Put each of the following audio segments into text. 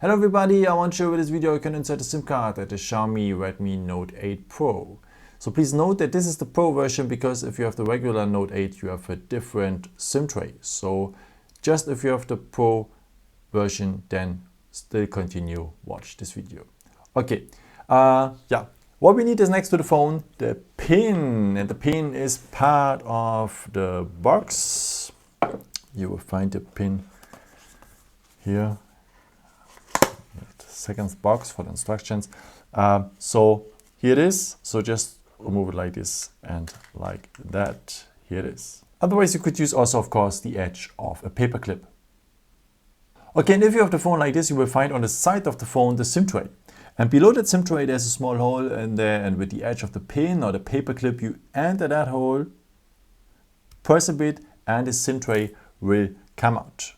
Hello everybody, I want to show you with this video you can insert a SIM card at the Xiaomi Redmi Note 8 Pro. So please note that this is the Pro version because if you have the regular Note 8 you have a different SIM tray. So just if you have the Pro version then still continue watch this video. Okay, what we need is next to the phone the pin, and the pin is part of the box. You will find the pin here. Second box for the instructions. So here it is. So just remove it like this and like that. Here it is. Otherwise you could use also of course the edge of a paper clip. Okay, and if you have the phone like this, you will find on the side of the phone the SIM tray. And below that SIM tray there's a small hole in there, and with the edge of the pin or the paper clip you enter that hole, press a bit and the SIM tray will come out.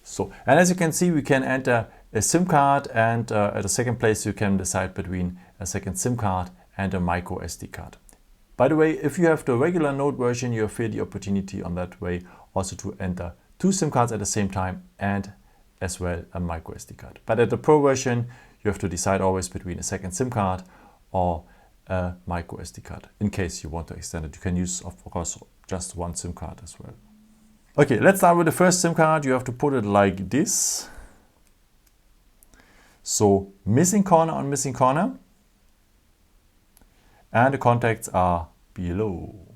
So, and as you can see, we can enter a SIM card, and at the second place you can decide between a second SIM card and a microSD card. By the way, if you have the regular Note version, you have the opportunity on that way also to enter two SIM cards at the same time and as well a microSD card. But at the Pro version, you have to decide always between a second SIM card or a microSD card. In case you want to extend it, you can use of course just one SIM card as well. Okay, let's start with the first SIM card. You have to put it like this. So missing corner on missing corner. And the contacts are below.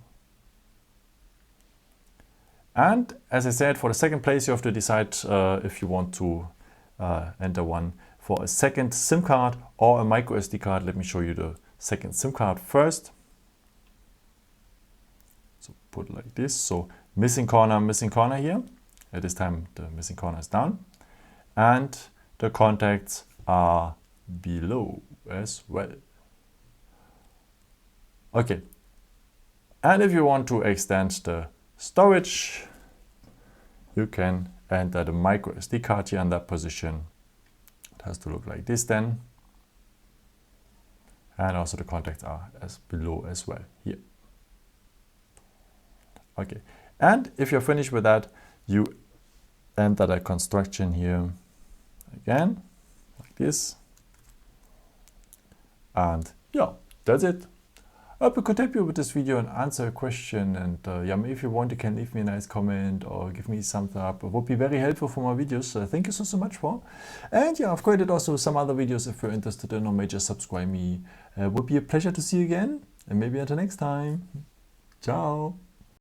And as I said, for the second place, you have to decide if you want to enter one for a second SIM card or a microSD card. Let me show you the second SIM card first. So put it like this. So missing corner here. At this time the missing corner is down. And the contacts are below as well. Okay. And if you want to extend the storage, you can enter the microSD card here in that position. It has to look like this then. And also the contacts are as below as well here. Okay. And if you're finished with that, you enter the construction here again, like this. And yeah, that's it. I hope I could help you with this video and answer a question. And if you want, you can leave me a nice comment or give me a thumbs up. It would be very helpful for my videos. Thank you so much for. And yeah, I've created also some other videos if you're interested in, or may just subscribe me. It would be a pleasure to see you again, and maybe until next time. Ciao.